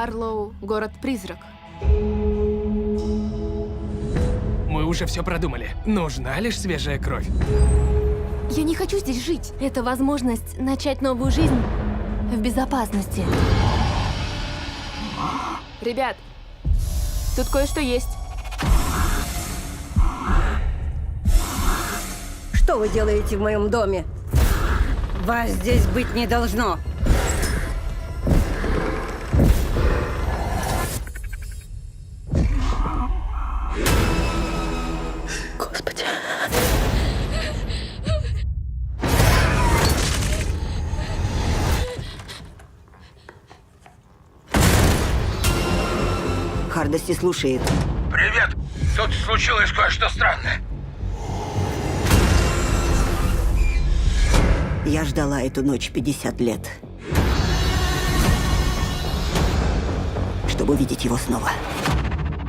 Харлоу — город-призрак. Мы уже все продумали. Нужна лишь свежая кровь. Я не хочу здесь жить. Это возможность начать новую жизнь в безопасности. Ребят, тут кое-что есть. Что вы делаете в моем доме? Вас здесь быть не должно. Господи. Хардости слушает. Привет! Тут случилось кое-что странное. Я ждала эту ночь 50 лет. Чтобы увидеть его снова.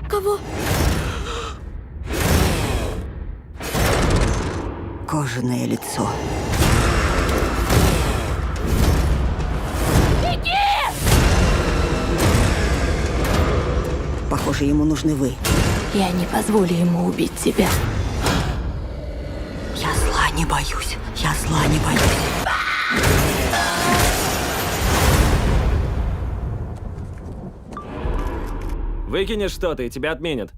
Кого? Кожаное лицо. Похоже, ему нужны вы. Я не позволю ему убить тебя. Я зла не боюсь. Я зла не боюсь. Выкинешь что-то, и тебя отменят.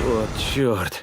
Вот черт.